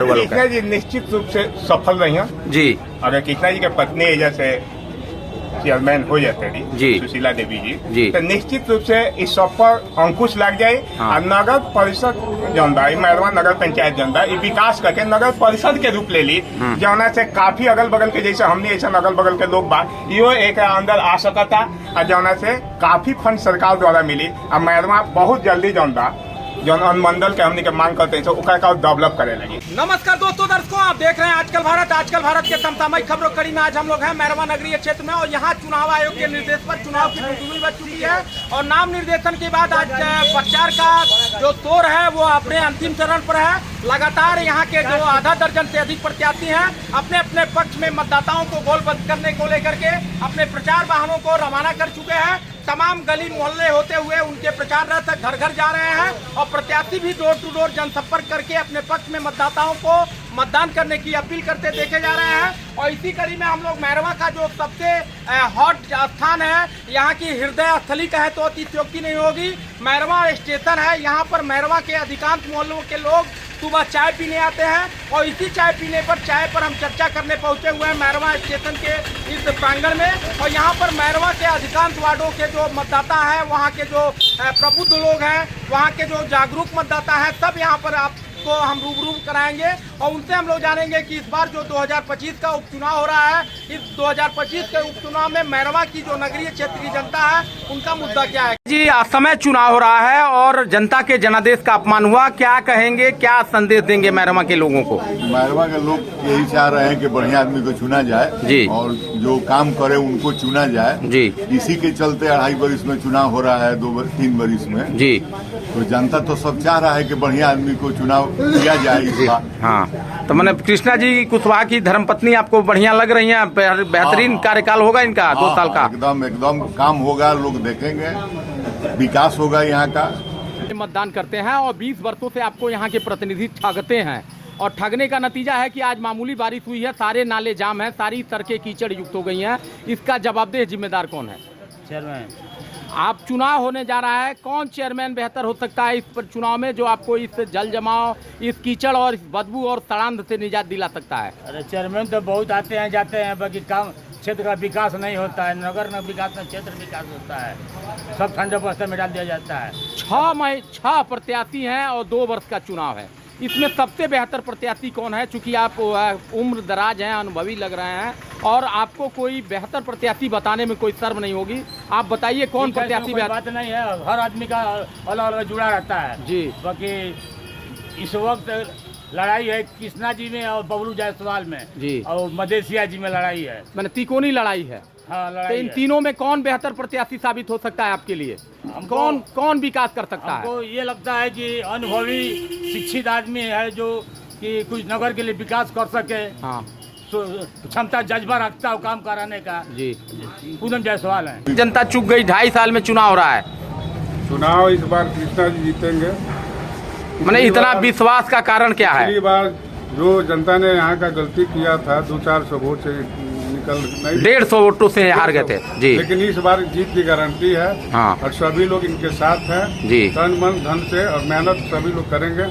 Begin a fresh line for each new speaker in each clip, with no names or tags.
कृष्णा जी निश्चित रूप से सफल रही हैं
जी।
अगर कृष्णा जी के पत्नी जैसे चेयरमैन हो जाते
जी।
सुशीला देवी
जी।
तो निश्चित रूप से इस सब पर अंकुश लग जाये।
हाँ।
और नगर परिषद जनता मैरवा नगर पंचायत जनता विकास करके नगर परिषद के रूप ले ली जौना से काफी अगल बगल के जैसे हमने ऐसा अगल बगल के लोग बा यो एक अंदर आ सकता और जौना से काफी फंड सरकार द्वारा मिली और मैरवा बहुत जल्दी जनता जौन अनुमंडल के हमने के मांग करते हैं उसका डेवलप करे लगी।
नमस्कार दोस्तों, दर्शकों आप देख रहे हैं आजकल भारत के समसामयिक खबरों कड़ी में आज हम लोग हैं मैरवा नगरीय क्षेत्र में और यहाँ चुनाव आयोग के निर्देश पर चुनाव की धूम बच चुकी है और नाम निर्देशन के बाद आज प्रचार का जो दौर है वो अपने अंतिम चरण पर है। लगातार यहाँ के जो आधा दर्जन से अधिक प्रत्याशी हैं अपने अपने पक्ष में मतदाताओं को गोलबंद करने को लेकर के अपने प्रचार वाहनों को रवाना कर चुके हैं। तमाम गली मोहल्ले होते हुए उनके प्रचार रथ घर घर जा रहे हैं और प्रत्याशी भी डोर टू डोर जनसंपर्क करके अपने पक्ष में मतदाताओं को मतदान करने की अपील करते देखे जा रहे हैं। और इसी कड़ी में हम लोग मैरवा का जो सबसे हॉट स्थान है, यहाँ की हृदय स्थली कहे तो अतिशयोक्ति नहीं होगी, मैरवा स्टेशन है। यहाँ पर मैरवा के अधिकांश मोहल्लों के लोग सुबह चाय पीने आते हैं और इसी चाय पीने पर हम चर्चा करने पहुंचे हुए हैं मैरवा स्टेशन के इस प्रांगण में। और यहाँ पर मैरवा के अधिकांश वार्डों के जो मतदाता हैं, वहाँ के जो प्रबुद्ध लोग हैं, वहाँ के जो जागरूक मतदाता हैं, सब यहाँ पर आपको हम रूबरू कराएंगे और उनसे हम लोग जानेंगे कि इस बार जो 2025 का उपचुनाव हो रहा है, इस 2025 के उपचुनाव में मैरवा की जो नगरीय क्षेत्र की जनता है उनका मुद्दा क्या है।
जी, समय चुनाव हो रहा है और जनता के जनादेश का अपमान हुआ, क्या कहेंगे, क्या संदेश देंगे मैरवा के लोगों को?
मैरवा के लोग यही चाह रहे हैं कि बढ़िया आदमी को चुना जाए
जी
और जो काम करे उनको चुना जाए जी। इसी के चलते 2.5 वर्ष में चुनाव हो रहा है, 2-3 वर्ष में जी। तो जनता तो सब चाह रहा है कि बढ़िया आदमी को चुनाव किया जाए इस बार।
हाँ, तो मैंने कृष्णा जी कुशवाहा की धर्मपत्नी आपको बढ़िया लग रही है? बेहतरीन कार्यकाल होगा इनका 2 साल का?
एकदम काम होगा, लोग देखेंगे, विकास होगा यहाँ का।
मतदान करते हैं और 20 वर्षों से आपको यहाँ के प्रतिनिधि ठगते हैं और ठगने का नतीजा है कि आज मामूली बारिश हुई है, सारे नाले जाम हैं, सारी सड़कें कीचड़ युक्त हो गई हैं। इसका जवाबदेह जिम्मेदार कौन है?
चेयरमैन।
आप चुनाव होने जा रहा है, कौन चेयरमैन बेहतर हो सकता है इस पर चुनाव में जो आपको इस जल जमाव, इस कीचड़ और इस बदबू और सड़ांध से निजात दिला सकता है?
अरे चेयरमैन तो बहुत आते हैं जाते हैं, बाकी काम क्षेत्र का विकास नहीं होता है, नगर में विकास में क्षेत्र विकास होता है, सब ठंडे बस्ते में डाल दिया जाता है।
6 प्रत्याशी हैं और 2 वर्ष का चुनाव है, इसमें सबसे बेहतर प्रत्याशी कौन है? चूंकि आप उम्र दराज हैं, अनुभवी लग रहे हैं और आपको कोई बेहतर प्रत्याशी बताने में कोई शर्म नहीं होगी, आप बताइए कौन प्रत्याशी बेहतर?
बात नहीं है, हर आदमी का अलग अलग जुड़ा रहता है
जी।
बाकी इस वक्त लड़ाई है कृष्णा जी में और बबलू जायसवाल में जी, और मदेशिया जी में लड़ाई है,
मैंने तिकोनी लड़ाई है।
हाँ, लड़ाई
तो इन
है।
तीनों में कौन बेहतर प्रत्याशी साबित हो सकता है आपके लिए? कौन विकास कर सकता है?
हमको ये लगता है कि अनुभवी शिक्षित आदमी है जो कि कुछ नगर के लिए विकास कर सके,
हाँ,
क्षमता जज्बा रखता है काम कराने का जी, पूनम जायसवाल है।
जनता चुक गई, 2.5 साल में चुनाव हो रहा है,
चुनाव इस बार कृष्णा जी जीतेंगे।
मैंने इतना विश्वास का कारण क्या है?
पिछली बार जो जनता ने यहाँ का गलती किया था, 200-400 वोट से निकल नहीं,
150 वोटों से हार गए थे जी, लेकिन
इस बार जीत की गारंटी है।
हाँ।
और सभी लोग इनके साथ हैं जी, तन मन धन से और मेहनत सभी लोग करेंगे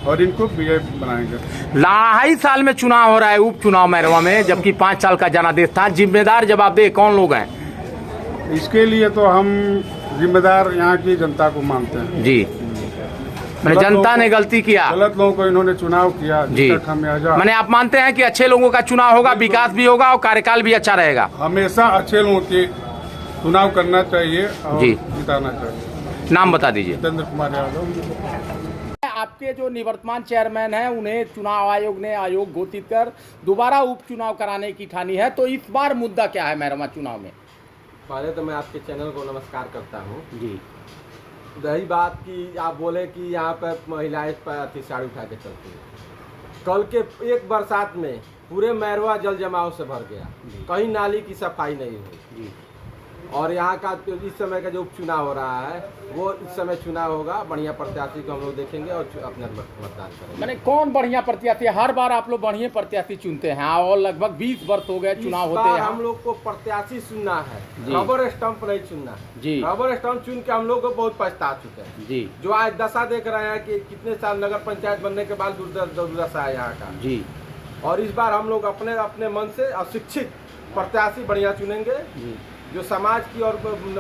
और इनको विजय बनाएंगे।
2.5 साल में चुनाव हो रहा है, उपचुनाव मैरवा में, जबकि 5 साल का जनादेश था। जिम्मेदार जवाबदेह कौन लोग हैं
इसके लिए? तो हम जिम्मेदार यहाँ की जनता को मानते हैं जी।
मैंने जनता ने गलती किया,
गलत लोगों को इन्होंने चुनाव किया जी।
मैंने आप मानते हैं कि अच्छे लोगों का चुनाव होगा, विकास भी होगा और कार्यकाल भी अच्छा रहेगा?
हमेशा अच्छे लोगों के चुनाव करना चाहिए और
जी,
जिताना चाहिए।
नाम बता दीजिए।
जितेंद्र कुमार यादव।
आपके जो निवर्तमान चेयरमैन हैं उन्हें चुनाव आयोग ने घोषित कर दोबारा उपचुनाव कराने की ठानी है, तो इस बार मुद्दा क्या है मैरवा चुनाव में?
पहले तो मैं आपके चैनल को नमस्कार करता हूँ
जी।
रही बात कि आप बोले कि यहाँ पर महिलाएं पर साड़ी उठा के चलती हैं, कल के एक बरसात में पूरे मैरवा जल जमाव से भर गया, कहीं नाली की सफाई नहीं हुई। और यहाँ का इस समय का जो उपचुनाव हो रहा है वो इस समय चुनाव होगा, बढ़िया प्रत्याशी को हम लोग देखेंगे और अपना मतदान करेंगे।
मैंने कौन बढ़िया प्रत्याशी? हर बार आप लोग बढ़िया प्रत्याशी चुनते हैं और लगभग 20 वर्ष हो गए चुनाव होते हैं।
हम लोग को प्रत्याशी चुनना है, रबर स्टंप नहीं चुनना
जी।
रबर स्टंप चुन के हम लोग को बहुत पछता चुके हैं
जी।
जो आज दशा देख रहे हैं कि कितने साल नगर पंचायत बनने के बाद दुर्दशा है यहाँ का जी। और इस बार हम लोग अपने अपने मन से अशिक्षित प्रत्याशी बढ़िया चुनेंगे जो समाज की और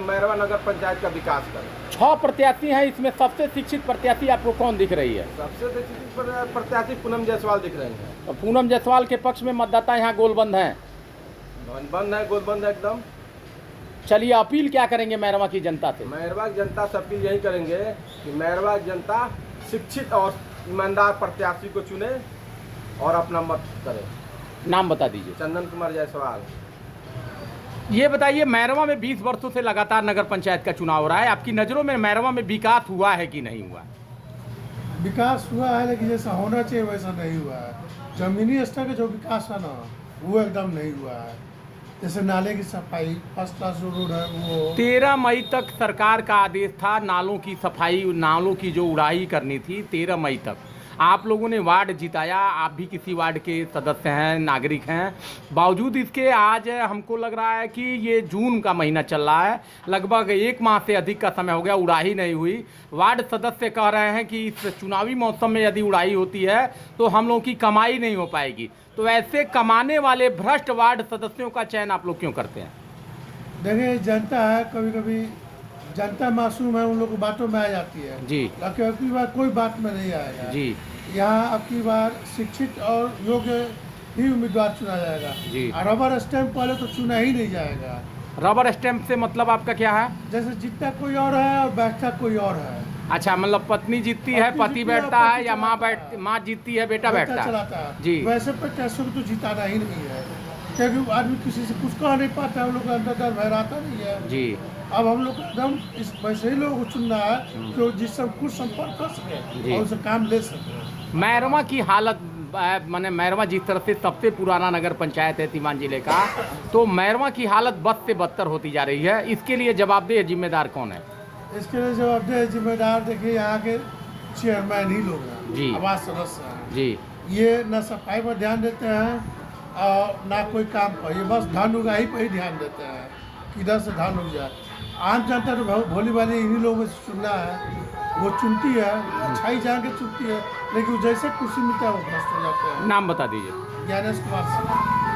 मैरवा नगर पंचायत का विकास करे।
6 प्रत्याशी हैं, इसमें सबसे शिक्षित प्रत्याशी आपको कौन दिख रही है?
सबसे शिक्षित प्रत्याशी पूनम जायसवाल दिख रहे हैं।
और पूनम जायसवाल के पक्ष में मतदाता यहाँ गोलबंद हैं,
बंद है, गोलबंद है एकदम।
चलिए, अपील क्या करेंगे मैरवा की जनता से?
मैरवा की जनता से अपील यही करेंगे कि मैरवा की जनता शिक्षित और ईमानदार प्रत्याशी को चुने और अपना मत करे।
नाम बता दीजिए।
चंदन कुमार जायसवाल।
ये बताइए, मैरवा में 20 वर्षों से लगातार नगर पंचायत का चुनाव हो रहा है, आपकी नज़रों में मैरवा में विकास हुआ है कि नहीं हुआ?
विकास हुआ है, लेकिन जैसा होना चाहिए वैसा नहीं हुआ है। जमीनी स्तर का जो विकास है ना वो एकदम नहीं हुआ है। जैसे नाले की सफाई, फर्स्ट क्लास जो रोड है वो
13 मई तक सरकार का आदेश था नालों की सफाई, नालों की जो उड़ाई करनी थी 13 मई तक। आप लोगों ने वार्ड जिताया, आप भी किसी वार्ड के सदस्य हैं, नागरिक हैं, बावजूद इसके आज हमको लग रहा है कि ये जून का महीना चल रहा है, लगभग 1 माह से अधिक का समय हो गया, उड़ाई नहीं हुई। वार्ड सदस्य कह रहे हैं कि इस चुनावी मौसम में यदि उड़ाई होती है तो हम लोगों की कमाई नहीं हो पाएगी। तो ऐसे कमाने वाले भ्रष्ट वार्ड सदस्यों का चयन आप लोग क्यों करते हैं?
देखिए, जनता है, कभी कभी जनता मासूम है, उन लोग बातों में आ जाती है
जी।
लेकिन अब की बार कोई बात में नहीं आएगा
जी।
यहाँ अब की बार शिक्षित और योग्य ही उम्मीदवार चुना जाएगा
जी।
और रबर स्टैंप पहले तो चुना ही नहीं जाएगा।
रबर स्टैंप से मतलब आपका क्या है?
जैसे जीतता कोई और है और बैठता कोई और है।
अच्छा, मतलब पत्नी जीतती है, पति बैठता है, या माँ जीतती है, बेटा बैठता
चलाता
है
है
जी।
वैसे प्रत्याशियों को तो जिताना ही नहीं है, क्योंकि आदमी किसी से कुछ कह नहीं पाता है, हम लोग का अंदर डर भराता नहीं है
जी।
अब हम लोग एकदम इस वैसे ही लोगों को चुनना है जो जिससे कुछ संपर्क कर सके और उसे काम ले सके।
मैरवा की हालत, माने मैरवा जिस तरह से सबसे पुराना नगर पंचायत है सीवान जिले का, तो मैरवा की हालत बद से बदतर होती जा रही है। इसके लिए जवाबदेह जिम्मेदार कौन है?
इसके लिए जवाबदेह जिम्मेदार देखिए यहाँ के चेयरमैन ही लोग हैं
जी।
आवास सदस्य हैं
जी।
ये न सफाई पर ध्यान देते हैं और ना कोई काम पर, ये बस धान उगाही पर ही ध्यान देते हैं, किधर से धान उग जाए। आम जनता तो भोली भाली इन्हीं लोगों से चुनना है, वो चुनती है, अच्छाई जान के चुनती है, लेकिन जैसे कुर्सी मिलता है वो भ्रष्ट हो जाते हैं।
नाम बता दीजिए।
ज्ञानेश कुमार सिंह।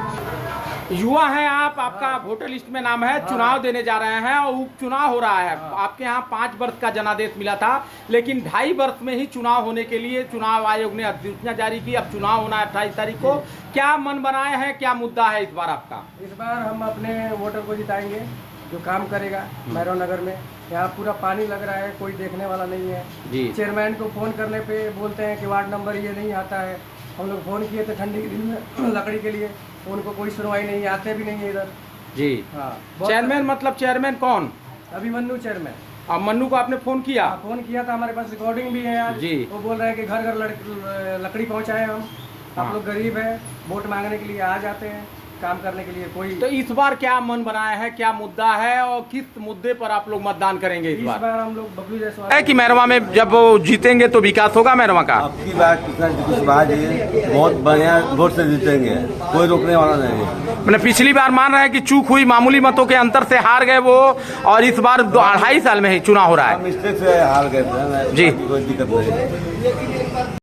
युवा हैं आप, आपका वोटर लिस्ट में नाम है, चुनाव देने जा रहे हैं और उपचुनाव हो रहा है। आपके यहाँ 5 वर्ष का जनादेश मिला था, लेकिन 2.5 वर्ष में ही चुनाव होने के लिए चुनाव आयोग ने अधिसूचना जारी की। अब चुनाव होना है 28 तारीख को। क्या मन बनाए हैं, क्या मुद्दा है इस बार आपका?
इस बार हम अपने वोटर को जिताएंगे जो काम करेगा मैरवा नगर में। यहाँ पूरा पानी लग रहा है, कोई देखने वाला नहीं है जी। चेयरमैन को फ़ोन करने पे बोलते हैं कि वार्ड नंबर ये नहीं आता है। हम लोग फ़ोन किए थे ठंडी के दिन में लकड़ी के लिए, उनको कोई सुनवाई नहीं, आते भी नहीं है इधर जी। हाँ,
चेयरमैन मतलब चेयरमैन कौन?
अभिमन्यु चेयरमैन।
अब मन्नू को आपने फ़ोन किया?
फ़ोन किया था, हमारे पास रिकॉर्डिंग भी है आज जी। वो बोल रहे हैं कि घर घर लकड़ी पहुँचाए हम। आप लोग गरीब है, वोट मांगने के लिए आ जाते हैं, काम करने के लिए कोई।
तो इस बार क्या मन बनाया है, क्या मुद्दा है और किस मुद्दे पर आप लोग मतदान करेंगे इस बार?
हम लोग बबलू जायसवाल
है कि मैरवा में जब वो जीतेंगे तो विकास होगा मैरवा का।
आपकी बात कुछ बात है, बहुत बढ़िया वोट से जीतेंगे, कोई रोकने वाला नहीं है।
मैंने पिछली बार मान रहे हैं कि चूक हुई, मामूली मतों के अंतर से हार गए वो, और इस बार 2.5 साल में ही चुनाव हो रहा है।
मिस्टेक से हार गए थे जी, कोई दिक्कत नहीं।